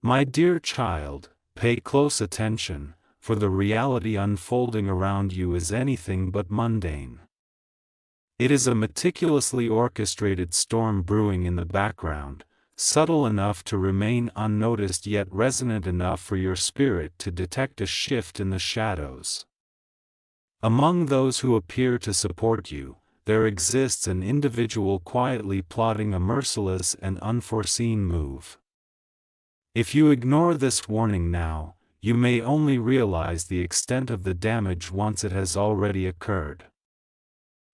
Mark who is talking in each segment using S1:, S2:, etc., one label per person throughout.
S1: My dear child, pay close attention, for the reality unfolding around you is anything but mundane. It is a meticulously orchestrated storm brewing in the background, subtle enough to remain unnoticed yet resonant enough for your spirit to detect a shift in the shadows. Among those who appear to support you, there exists an individual quietly plotting a merciless and unforeseen move. If you ignore this warning now, you may only realize the extent of the damage once it has already occurred.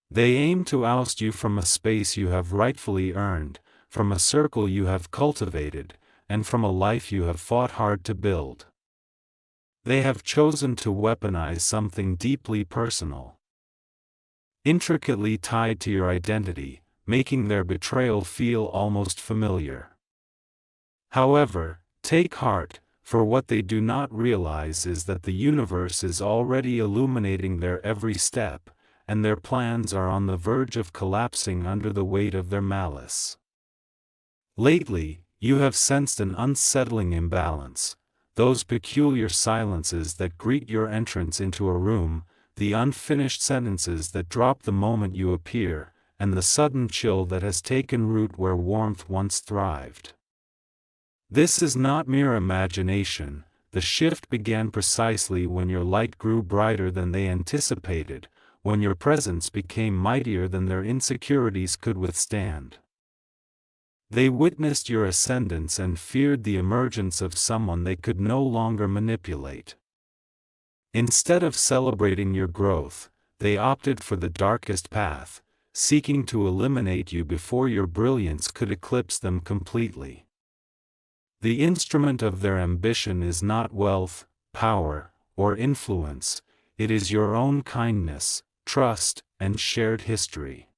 S1: They aim to oust you from a space you have rightfully earned, from a circle you have cultivated, and from a life you have fought hard to build. They have chosen to weaponize something deeply personal, intricately tied to your identity, making their betrayal feel almost familiar. However, take heart, for what they do not realize is that the universe is already illuminating their every step, and their plans are on the verge of collapsing under the weight of their malice. Lately, you have sensed an unsettling imbalance, those peculiar silences that greet your entrance into a room, the unfinished sentences that drop the moment you appear, and the sudden chill that has taken root where warmth once thrived. This is not mere imagination. The shift began precisely when your light grew brighter than they anticipated, when your presence became mightier than their insecurities could withstand. They witnessed your ascendance and feared the emergence of someone they could no longer manipulate. Instead of celebrating your growth, they opted for the darkest path, seeking to eliminate you before your brilliance could eclipse them completely. The instrument of their ambition is not wealth, power, or influence, it is your own kindness, trust, and shared history.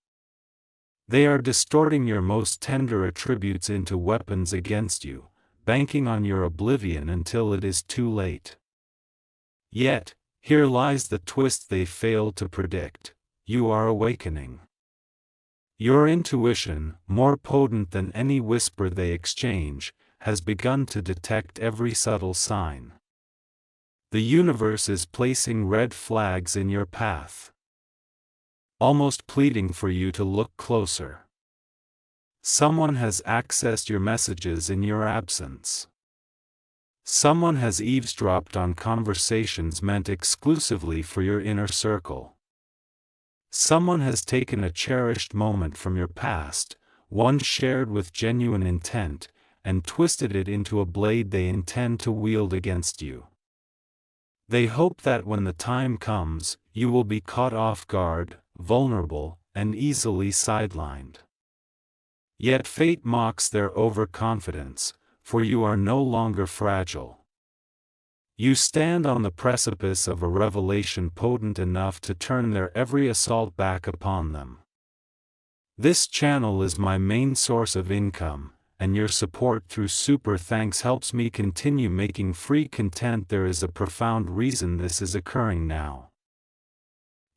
S1: They are distorting your most tender attributes into weapons against you, banking on your oblivion until it is too late. Yet, here lies the twist they failed to predict: you are awakening. Your intuition, more potent than any whisper they exchange, has begun to detect every subtle sign. The universe is placing red flags in your path, almost pleading for you to look closer. Someone has accessed your messages in your absence. Someone has eavesdropped on conversations meant exclusively for your inner circle. Someone has taken a cherished moment from your past, one shared with genuine intent, and twisted it into a blade they intend to wield against you. They hope that when the time comes, you will be caught off guard, vulnerable, and easily sidelined. Yet fate mocks their overconfidence, for you are no longer fragile. You stand on the precipice of a revelation potent enough to turn their every assault back upon them. This channel is my main source of income, and your support through super thanks helps me continue making free content. There is a profound reason this is occurring now.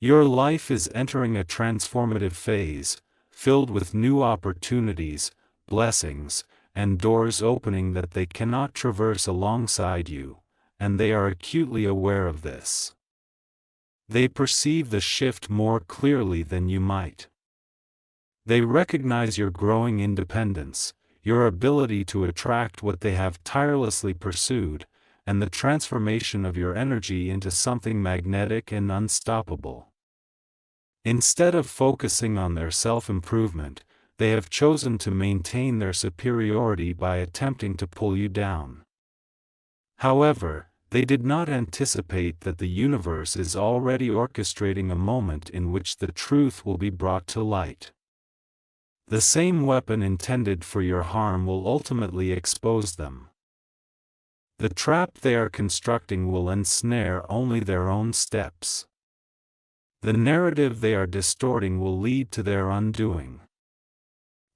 S1: Your life is entering a transformative phase, filled with new opportunities, blessings, and doors opening that they cannot traverse alongside you, and they are acutely aware of this. They perceive the shift more clearly than you might. They recognize your growing independence, your ability to attract what they have tirelessly pursued, and the transformation of your energy into something magnetic and unstoppable. Instead of focusing on their self-improvement, they have chosen to maintain their superiority by attempting to pull you down. However, they did not anticipate that the universe is already orchestrating a moment in which the truth will be brought to light. The same weapon intended for your harm will ultimately expose them. The trap they are constructing will ensnare only their own steps. The narrative they are distorting will lead to their undoing.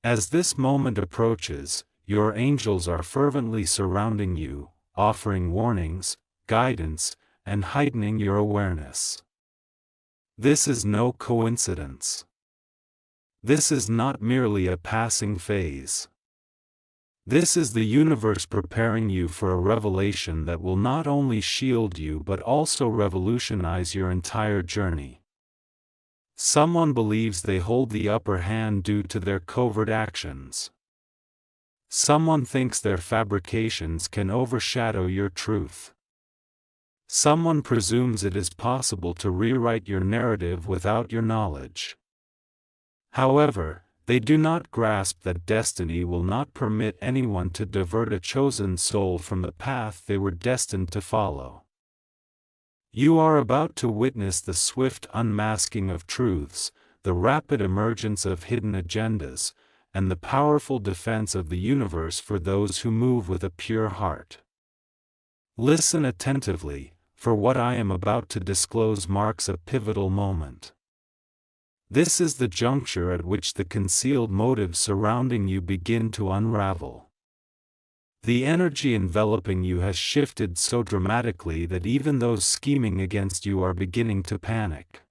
S1: As this moment approaches, your angels are fervently surrounding you, offering warnings, guidance, and heightening your awareness. This is no coincidence. This is not merely a passing phase. This is the universe preparing you for a revelation that will not only shield you but also revolutionize your entire journey. Someone believes they hold the upper hand due to their covert actions. Someone thinks their fabrications can overshadow your truth. Someone presumes it is possible to rewrite your narrative without your knowledge. However, they do not grasp that destiny will not permit anyone to divert a chosen soul from the path they were destined to follow. You are about to witness the swift unmasking of truths, the rapid emergence of hidden agendas, and the powerful defense of the universe for those who move with a pure heart. Listen attentively, for what I am about to disclose marks a pivotal moment. This is the juncture at which the concealed motives surrounding you begin to unravel. The energy enveloping you has shifted so dramatically that even those scheming against you are beginning to panic.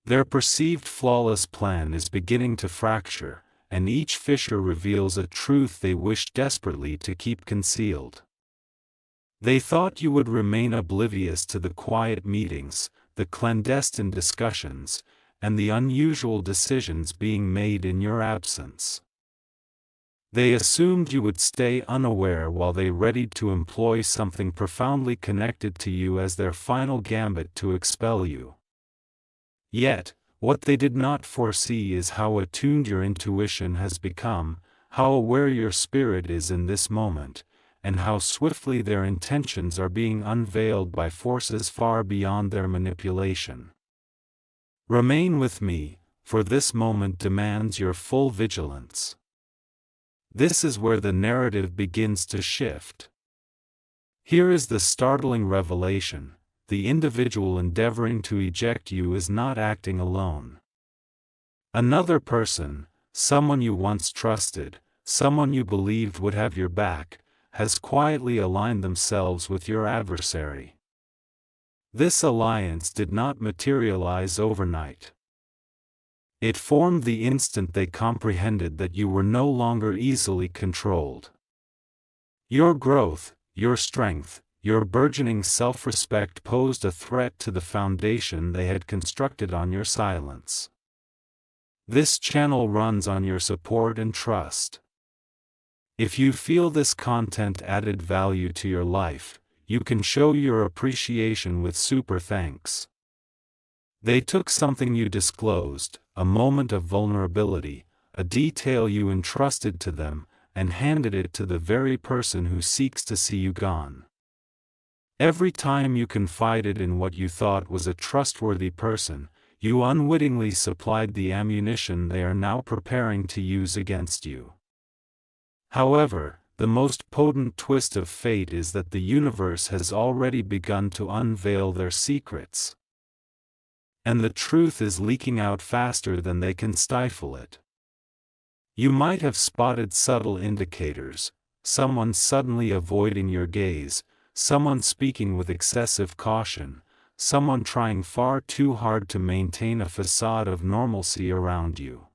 S1: Their perceived flawless plan is beginning to fracture, and each fissure reveals a truth they wish desperately to keep concealed. They thought you would remain oblivious to the quiet meetings, the clandestine discussions, and the unusual decisions being made in your absence. They assumed you would stay unaware while they readied to employ something profoundly connected to you as their final gambit to expel you. Yet, what they did not foresee is how attuned your intuition has become, how aware your spirit is in this moment, and how swiftly their intentions are being unveiled by forces far beyond their manipulation. Remain with me, for this moment demands your full vigilance. This is where the narrative begins to shift. Here is the startling revelation: the individual endeavoring to eject you is not acting alone. Another person, someone you once trusted, someone you believed would have your back, has quietly aligned themselves with your adversary. This alliance did not materialize overnight. It formed the instant they comprehended that you were no longer easily controlled. Your growth, your strength, your burgeoning self-respect posed a threat to the foundation they had constructed on your silence. This channel runs on your support and trust. If you feel this content added value to your life, you can show your appreciation with super thanks. They took something you disclosed, a moment of vulnerability, a detail you entrusted to them, and handed it to the very person who seeks to see you gone. Every time you confided in what you thought was a trustworthy person, you unwittingly supplied the ammunition they are now preparing to use against you. However, the most potent twist of fate is that the universe has already begun to unveil their secrets. And the truth is leaking out faster than they can stifle it. You might have spotted subtle indicators: someone suddenly avoiding your gaze, someone speaking with excessive caution, someone trying far too hard to maintain a facade of normalcy around you.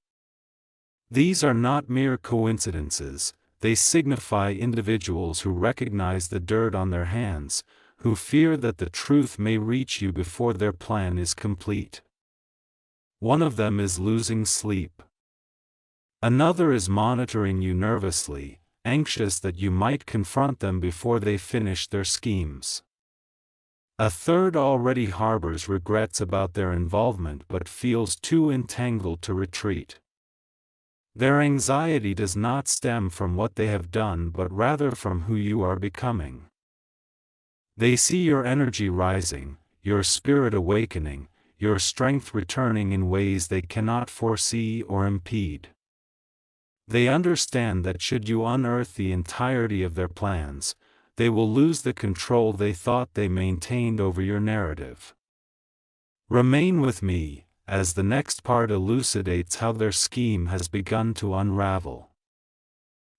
S1: These are not mere coincidences, they signify individuals who recognize the dirt on their hands, who fear that the truth may reach you before their plan is complete. One of them is losing sleep. Another is monitoring you nervously, anxious that you might confront them before they finish their schemes. A third already harbors regrets about their involvement but feels too entangled to retreat. Their anxiety does not stem from what they have done but rather from who you are becoming. They see your energy rising, your spirit awakening, your strength returning in ways they cannot foresee or impede. They understand that should you unearth the entirety of their plans, they will lose the control they thought they maintained over your narrative. Remain with me, as the next part elucidates how their scheme has begun to unravel.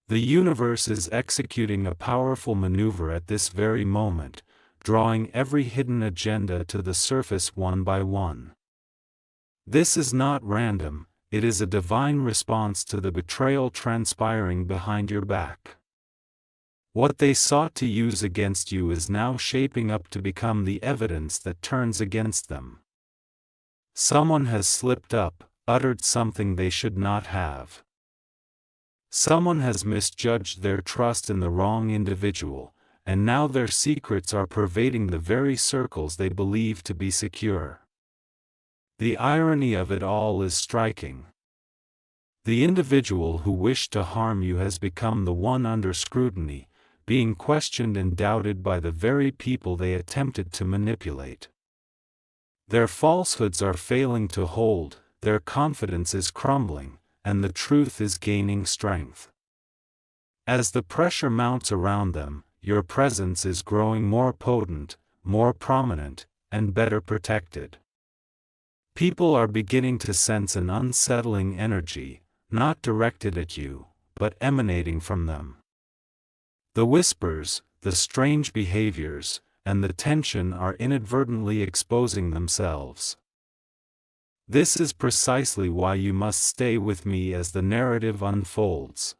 S1: The universe is executing a powerful maneuver at this very moment, drawing every hidden agenda to the surface one by one. This is not random, it is a divine response to the betrayal transpiring behind your back. What they sought to use against you is now shaping up to become the evidence that turns against them. Someone has slipped up, uttered something they should not have. Someone has misjudged their trust in the wrong individual, and now their secrets are pervading the very circles they believe to be secure. The irony of it all is striking. The individual who wished to harm you has become the one under scrutiny, being questioned and doubted by the very people they attempted to manipulate. Their falsehoods are failing to hold, their confidence is crumbling, and the truth is gaining strength. As the pressure mounts around them, your presence is growing more potent, more prominent, and better protected. People are beginning to sense an unsettling energy, not directed at you, but emanating from them. The whispers, the strange behaviors, and the tension are inadvertently exposing themselves. This is precisely why you must stay with me as the narrative unfolds.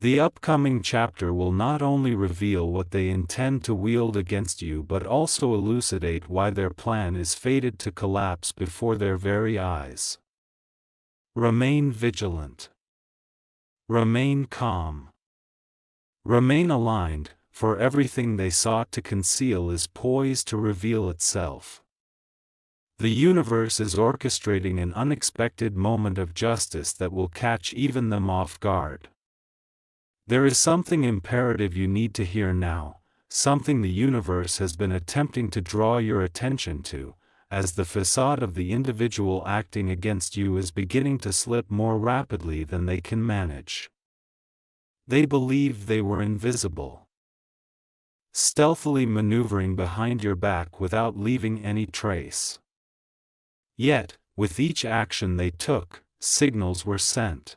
S1: The upcoming chapter will not only reveal what they intend to wield against you but also elucidate why their plan is fated to collapse before their very eyes. Remain vigilant. Remain calm. Remain aligned, for everything they sought to conceal is poised to reveal itself. The universe is orchestrating an unexpected moment of justice that will catch even them off guard. There is something imperative you need to hear now, something the universe has been attempting to draw your attention to, as the facade of the individual acting against you is beginning to slip more rapidly than they can manage. They believed they were invisible, stealthily maneuvering behind your back without leaving any trace. Yet, with each action they took, signals were sent.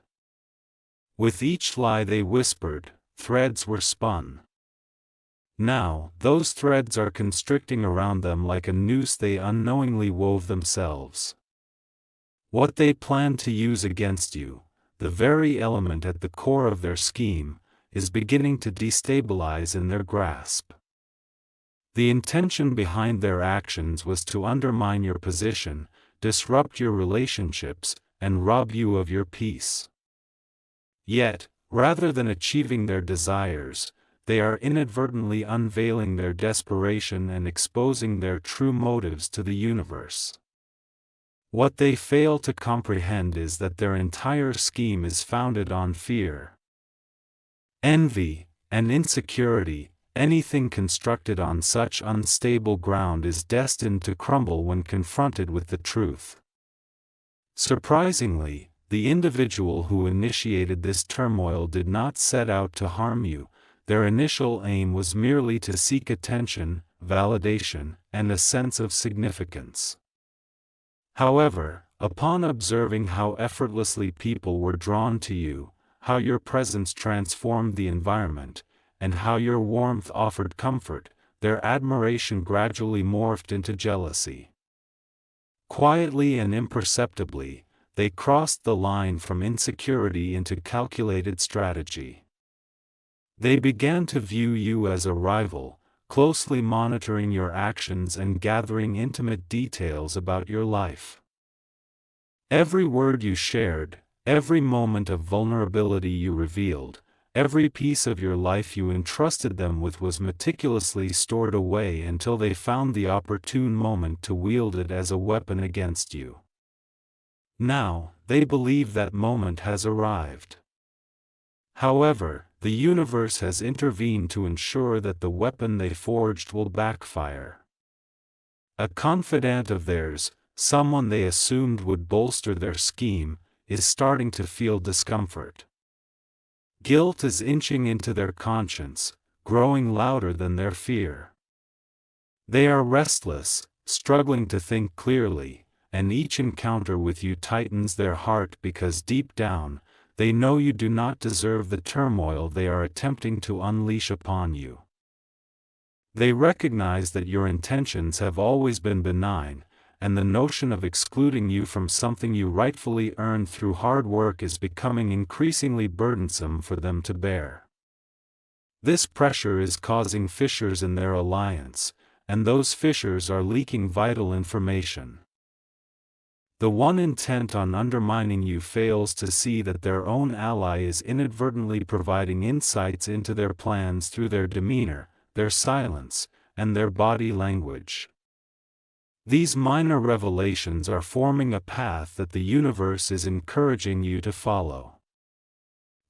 S1: With each lie they whispered, threads were spun. Now, those threads are constricting around them like a noose they unknowingly wove themselves. What they planned to use against you, the very element at the core of their scheme, is beginning to destabilize in their grasp. The intention behind their actions was to undermine your position, disrupt your relationships, and rob you of your peace. Yet, rather than achieving their desires, they are inadvertently unveiling their desperation and exposing their true motives to the universe. What they fail to comprehend is that their entire scheme is founded on fear, envy, and insecurity. Anything constructed on such unstable ground is destined to crumble when confronted with the truth. Surprisingly, the individual who initiated this turmoil did not set out to harm you. Their initial aim was merely to seek attention, validation, and a sense of significance. However, upon observing how effortlessly people were drawn to you, how your presence transformed the environment, and how your warmth offered comfort, their admiration gradually morphed into jealousy. Quietly and imperceptibly, they crossed the line from insecurity into calculated strategy. They began to view you as a rival, closely monitoring your actions and gathering intimate details about your life. Every word you shared, every moment of vulnerability you revealed, every piece of your life you entrusted them with was meticulously stored away until they found the opportune moment to wield it as a weapon against you. Now, they believe that moment has arrived. However, the universe has intervened to ensure that the weapon they forged will backfire. A confidant of theirs, someone they assumed would bolster their scheme, is starting to feel discomfort. Guilt is inching into their conscience, growing louder than their fear. They are restless, struggling to think clearly, and each encounter with you tightens their heart because deep down, they know you do not deserve the turmoil they are attempting to unleash upon you. They recognize that your intentions have always been benign, and the notion of excluding you from something you rightfully earned through hard work is becoming increasingly burdensome for them to bear. This pressure is causing fissures in their alliance, and those fissures are leaking vital information. The one intent on undermining you fails to see that their own ally is inadvertently providing insights into their plans through their demeanor, their silence, and their body language. These minor revelations are forming a path that the universe is encouraging you to follow.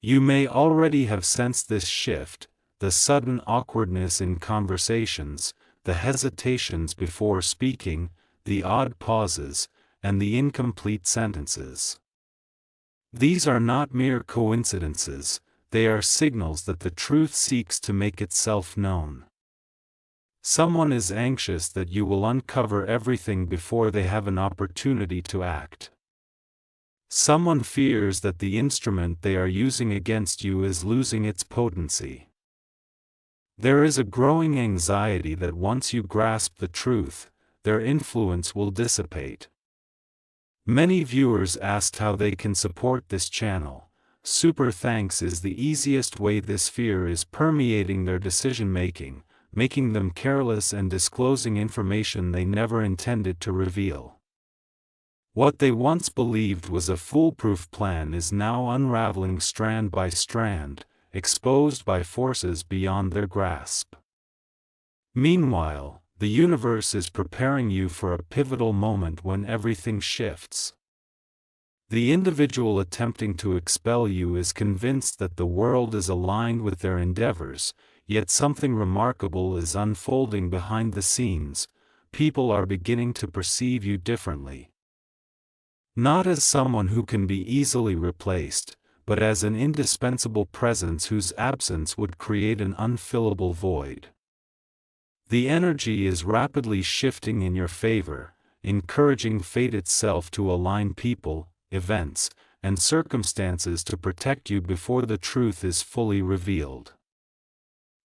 S1: You may already have sensed this shift, the sudden awkwardness in conversations, the hesitations before speaking, the odd pauses, and the incomplete sentences. These are not mere coincidences, they are signals that the truth seeks to make itself known. Someone is anxious that you will uncover everything before they have an opportunity to act. Someone fears that the instrument they are using against you is losing its potency. There is a growing anxiety that once you grasp the truth, their influence will dissipate. Many viewers asked how they can support this channel. Super thanks is the easiest way. This fear is permeating their decision-making, making them careless and disclosing information they never intended to reveal. What they once believed was a foolproof plan is now unraveling strand by strand, exposed by forces beyond their grasp. Meanwhile, the universe is preparing you for a pivotal moment when everything shifts. The individual attempting to expel you is convinced that the world is aligned with their endeavors, yet something remarkable is unfolding behind the scenes. People are beginning to perceive you differently. Not as someone who can be easily replaced, but as an indispensable presence whose absence would create an unfillable void. The energy is rapidly shifting in your favor, encouraging fate itself to align people, events, and circumstances to protect you before the truth is fully revealed.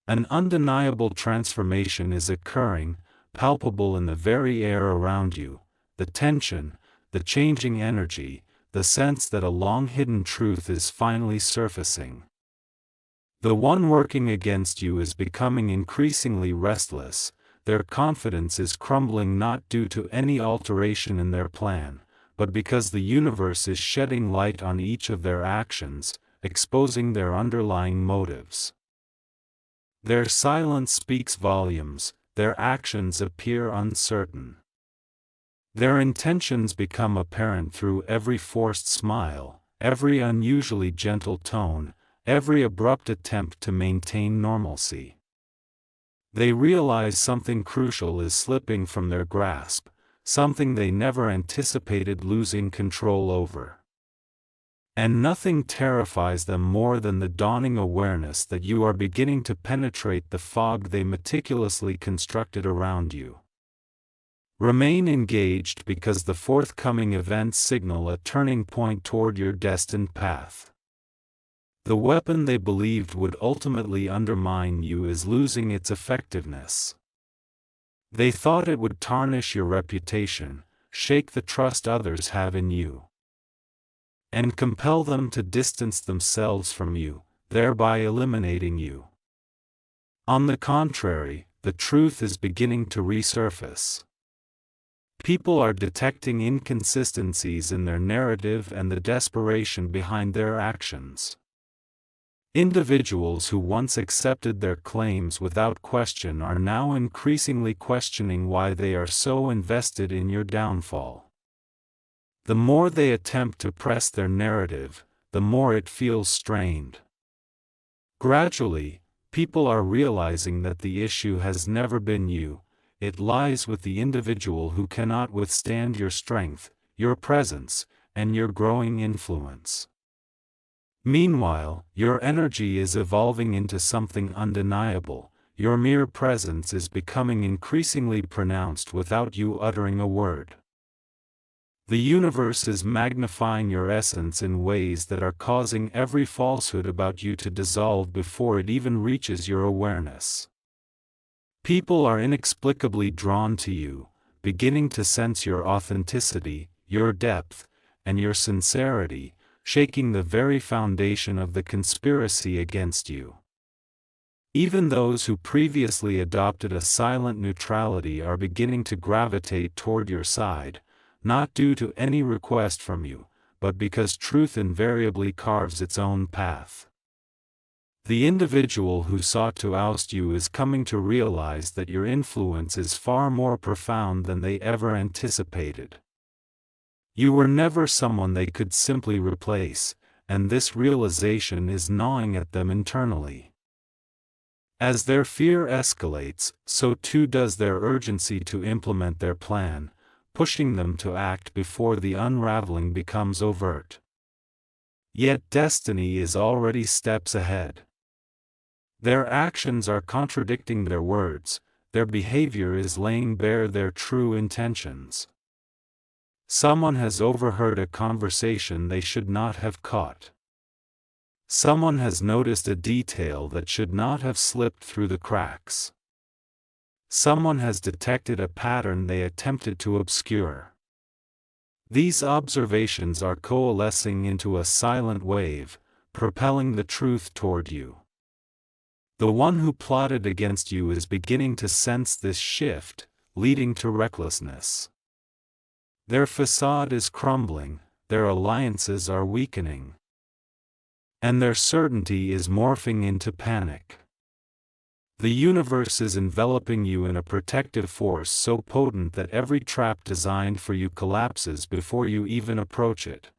S1: An undeniable transformation is occurring, palpable in the very air around you, the tension, the changing energy, the sense that a long-hidden truth is finally surfacing. The one working against you is becoming increasingly restless, their confidence is crumbling not due to any alteration in their plan, but because the universe is shedding light on each of their actions, exposing their underlying motives. Their silence speaks volumes, their actions appear uncertain. Their intentions become apparent through every forced smile, every unusually gentle tone, every abrupt attempt to maintain normalcy. They realize something crucial is slipping from their grasp, something they never anticipated losing control over. And nothing terrifies them more than the dawning awareness that you are beginning to penetrate the fog they meticulously constructed around you. Remain engaged because the forthcoming events signal a turning point toward your destined path. The weapon they believed would ultimately undermine you is losing its effectiveness. They thought it would tarnish your reputation, shake the trust others have in you, and compel them to distance themselves from you, thereby eliminating you. On the contrary, the truth is beginning to resurface. People are detecting inconsistencies in their narrative and the desperation behind their actions. Individuals who once accepted their claims without question are now increasingly questioning why they are so invested in your downfall. The more they attempt to press their narrative, the more it feels strained. Gradually, people are realizing that the issue has never been you, it lies with the individual who cannot withstand your strength, your presence, and your growing influence. Meanwhile, your energy is evolving into something undeniable, your mere presence is becoming increasingly pronounced without you uttering a word. The universe is magnifying your essence in ways that are causing every falsehood about you to dissolve before it even reaches your awareness. People are inexplicably drawn to you, beginning to sense your authenticity, your depth, and your sincerity, shaking the very foundation of the conspiracy against you. Even those who previously adopted a silent neutrality are beginning to gravitate toward your side, not due to any request from you, but because truth invariably carves its own path. The individual who sought to oust you is coming to realize that your influence is far more profound than they ever anticipated. You were never someone they could simply replace, and this realization is gnawing at them internally. As their fear escalates, so too does their urgency to implement their plan, pushing them to act before the unraveling becomes overt. Yet destiny is already steps ahead. Their actions are contradicting their words, their behavior is laying bare their true intentions. Someone has overheard a conversation they should not have caught. Someone has noticed a detail that should not have slipped through the cracks. Someone has detected a pattern they attempted to obscure. These observations are coalescing into a silent wave, propelling the truth toward you. The one who plotted against you is beginning to sense this shift, leading to recklessness. Their facade is crumbling, their alliances are weakening, and their certainty is morphing into panic. The universe is enveloping you in a protective force so potent that every trap designed for you collapses before you even approach it.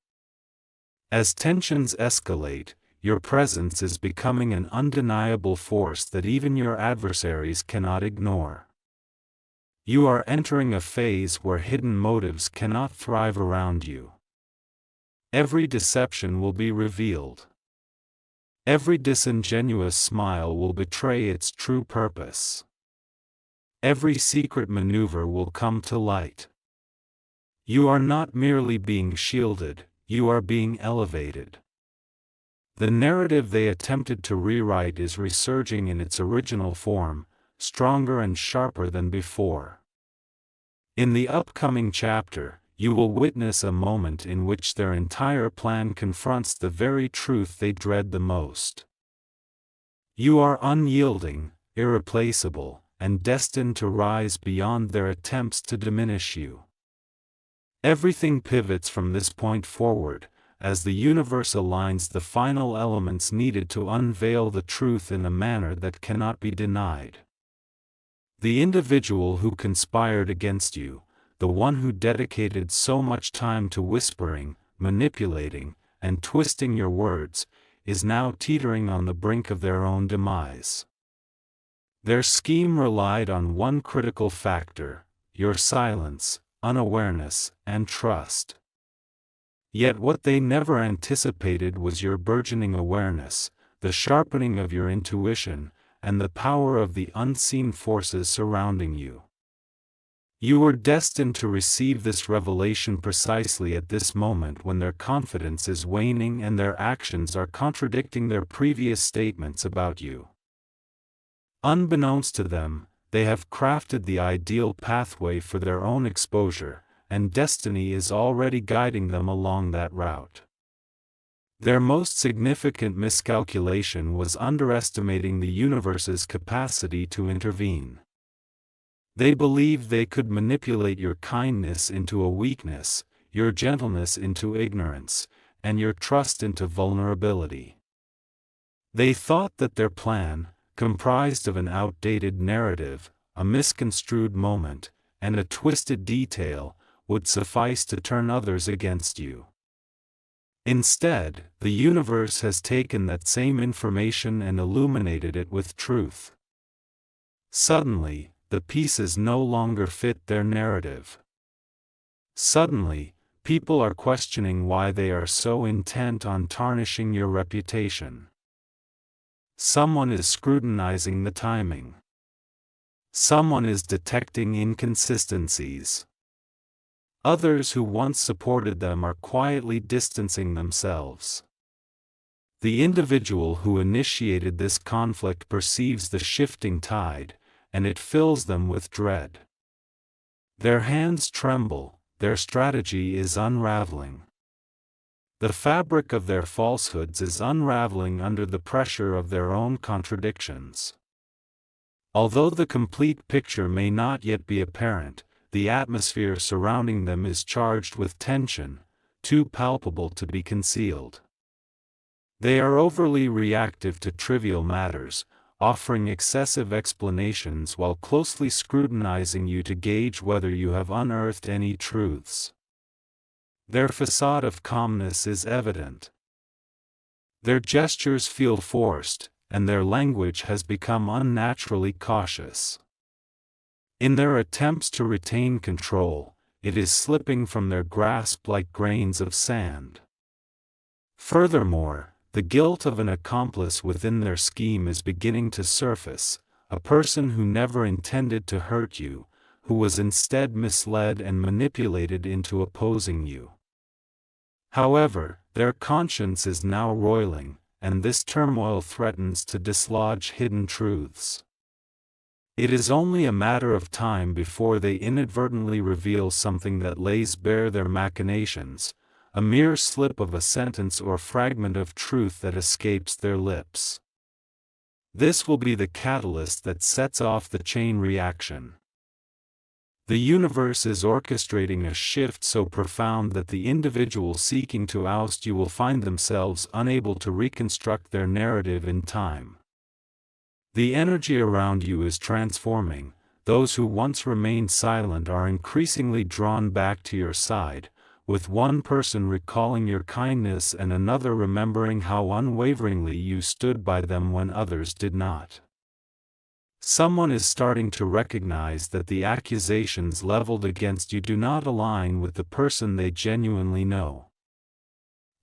S1: As tensions escalate, your presence is becoming an undeniable force that even your adversaries cannot ignore. You are entering a phase where hidden motives cannot thrive around you. Every deception will be revealed. Every disingenuous smile will betray its true purpose. Every secret maneuver will come to light. You are not merely being shielded, you are being elevated. The narrative they attempted to rewrite is resurging in its original form, stronger and sharper than before. In the upcoming chapter, you will witness a moment in which their entire plan confronts the very truth they dread the most. You are unyielding, irreplaceable, and destined to rise beyond their attempts to diminish you. Everything pivots from this point forward, as the universe aligns the final elements needed to unveil the truth in a manner that cannot be denied. The individual who conspired against you, the one who dedicated so much time to whispering, manipulating, and twisting your words, is now teetering on the brink of their own demise. Their scheme relied on one critical factor: your silence, unawareness, and trust. Yet what they never anticipated was your burgeoning awareness, the sharpening of your intuition, and the power of the unseen forces surrounding you. You were destined to receive this revelation precisely at this moment when their confidence is waning and their actions are contradicting their previous statements about you. Unbeknownst to them, they have crafted the ideal pathway for their own exposure, and destiny is already guiding them along that route. Their most significant miscalculation was underestimating the universe's capacity to intervene. They believed they could manipulate your kindness into a weakness, your gentleness into ignorance, and your trust into vulnerability. They thought that their plan, comprised of an outdated narrative, a misconstrued moment, and a twisted detail, would suffice to turn others against you. Instead, the universe has taken that same information and illuminated it with truth. Suddenly, the pieces no longer fit their narrative. Suddenly, people are questioning why they are so intent on tarnishing your reputation. Someone is scrutinizing the timing. Someone is detecting inconsistencies. Others who once supported them are quietly distancing themselves. The individual who initiated this conflict perceives the shifting tide, and it fills them with dread. Their hands tremble, their strategy is unraveling. The fabric of their falsehoods is unraveling under the pressure of their own contradictions. Although the complete picture may not yet be apparent, the atmosphere surrounding them is charged with tension, too palpable to be concealed. They are overly reactive to trivial matters, offering excessive explanations while closely scrutinizing you to gauge whether you have unearthed any truths. Their facade of calmness is evident. Their gestures feel forced, and their language has become unnaturally cautious. In their attempts to retain control, it is slipping from their grasp like grains of sand. Furthermore, the guilt of an accomplice within their scheme is beginning to surface, a person who never intended to hurt you, who was instead misled and manipulated into opposing you. However, their conscience is now roiling, and this turmoil threatens to dislodge hidden truths. It is only a matter of time before they inadvertently reveal something that lays bare their machinations, a mere slip of a sentence or fragment of truth that escapes their lips. This will be the catalyst that sets off the chain reaction. The universe is orchestrating a shift so profound that the individual seeking to oust you will find themselves unable to reconstruct their narrative in time. The energy around you is transforming. Those who once remained silent are increasingly drawn back to your side, with one person recalling your kindness and another remembering how unwaveringly you stood by them when others did not. Someone is starting to recognize that the accusations leveled against you do not align with the person they genuinely know.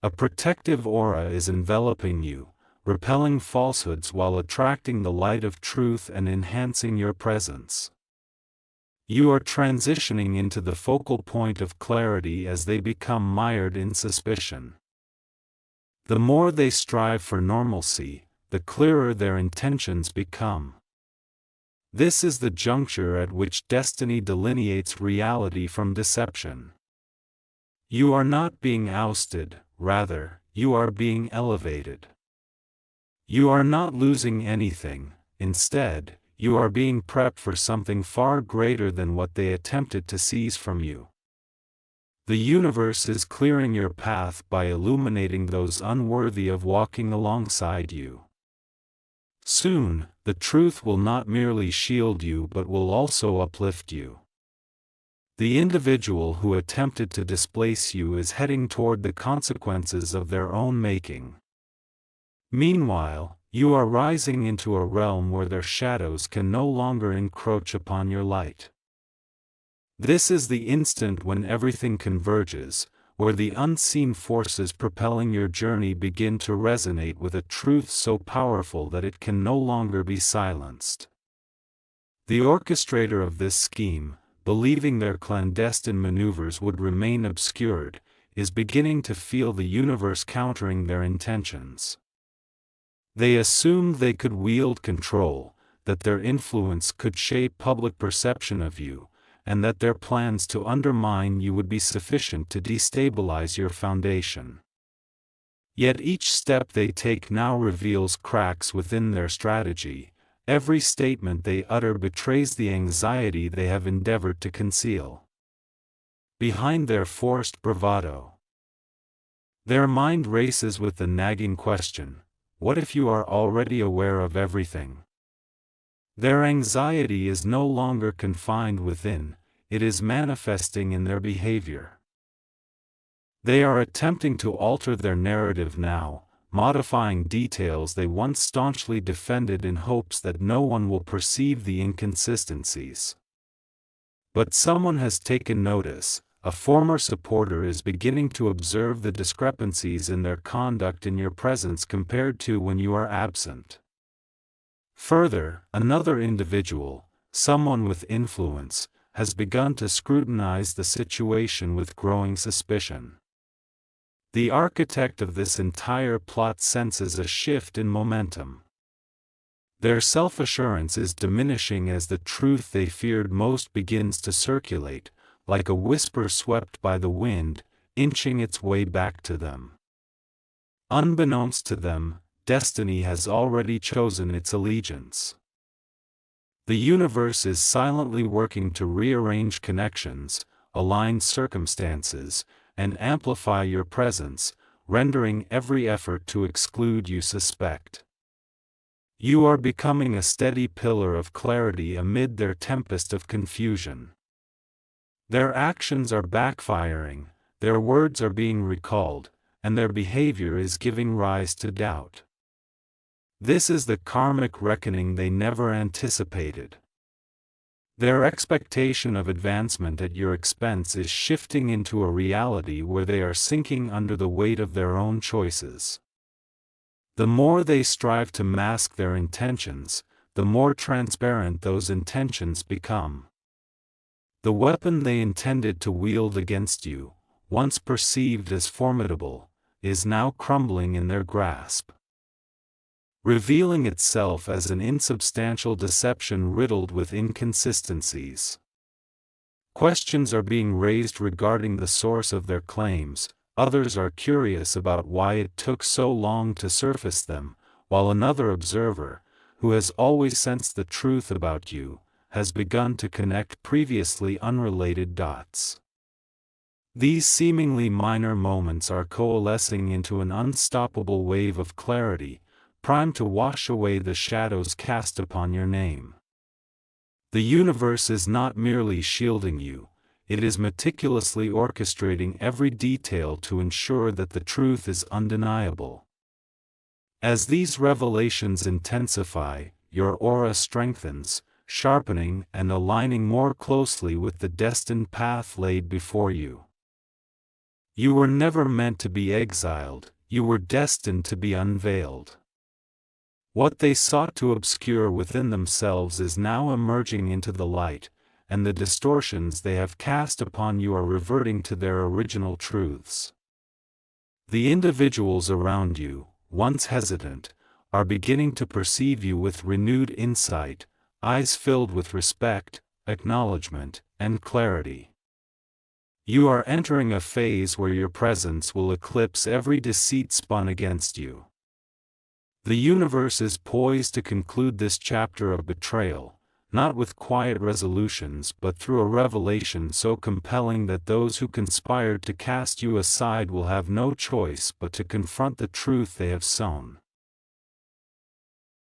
S1: A protective aura is enveloping you, repelling falsehoods while attracting the light of truth and enhancing your presence. You are transitioning into the focal point of clarity as they become mired in suspicion. The more they strive for normalcy, the clearer their intentions become. This is the juncture at which destiny delineates reality from deception. You are not being ousted, rather, you are being elevated. You are not losing anything, instead, you are being prepped for something far greater than what they attempted to seize from you. The universe is clearing your path by illuminating those unworthy of walking alongside you. Soon, the truth will not merely shield you but will also uplift you. The individual who attempted to displace you is heading toward the consequences of their own making. Meanwhile, you are rising into a realm where their shadows can no longer encroach upon your light. This is the instant when everything converges, where the unseen forces propelling your journey begin to resonate with a truth so powerful that it can no longer be silenced. The orchestrator of this scheme, believing their clandestine maneuvers would remain obscured, is beginning to feel the universe countering their intentions. They assumed they could wield control, that their influence could shape public perception of you, and that their plans to undermine you would be sufficient to destabilize your foundation. Yet each step they take now reveals cracks within their strategy. Every statement they utter betrays the anxiety they have endeavored to conceal. Behind their forced bravado, their mind races with the nagging question, what if you are already aware of everything? Their anxiety is no longer confined within, it is manifesting in their behavior. They are attempting to alter their narrative now, modifying details they once staunchly defended in hopes that no one will perceive the inconsistencies. But someone has taken notice. A former supporter is beginning to observe the discrepancies in their conduct in your presence compared to when you are absent. Further, another individual, someone with influence, has begun to scrutinize the situation with growing suspicion. The architect of this entire plot senses a shift in momentum. Their self-assurance is diminishing as the truth they feared most begins to circulate, like a whisper swept by the wind, inching its way back to them. Unbeknownst to them, destiny has already chosen its allegiance. The universe is silently working to rearrange connections, align circumstances, and amplify your presence, rendering every effort to exclude you suspect. You are becoming a steady pillar of clarity amid their tempest of confusion. Their actions are backfiring, their words are being recalled, and their behavior is giving rise to doubt. This is the karmic reckoning they never anticipated. Their expectation of advancement at your expense is shifting into a reality where they are sinking under the weight of their own choices. The more they strive to mask their intentions, the more transparent those intentions become. The weapon they intended to wield against you, once perceived as formidable, is now crumbling in their grasp, revealing itself as an insubstantial deception riddled with inconsistencies. Questions are being raised regarding the source of their claims. Others are curious about why it took so long to surface them, while another observer, who has always sensed the truth about you, has begun to connect previously unrelated dots. These seemingly minor moments are coalescing into an unstoppable wave of clarity, primed to wash away the shadows cast upon your name. The universe is not merely shielding you, it is meticulously orchestrating every detail to ensure that the truth is undeniable. As these revelations intensify, your aura strengthens, sharpening and aligning more closely with the destined path laid before you. You were never meant to be exiled, you were destined to be unveiled. What they sought to obscure within themselves is now emerging into the light, and the distortions they have cast upon you are reverting to their original truths. The individuals around you, once hesitant, are beginning to perceive you with renewed insight, eyes filled with respect, acknowledgement, and clarity. You are entering a phase where your presence will eclipse every deceit spun against you. The universe is poised to conclude this chapter of betrayal, not with quiet resolutions but through a revelation so compelling that those who conspired to cast you aside will have no choice but to confront the truth they have sown.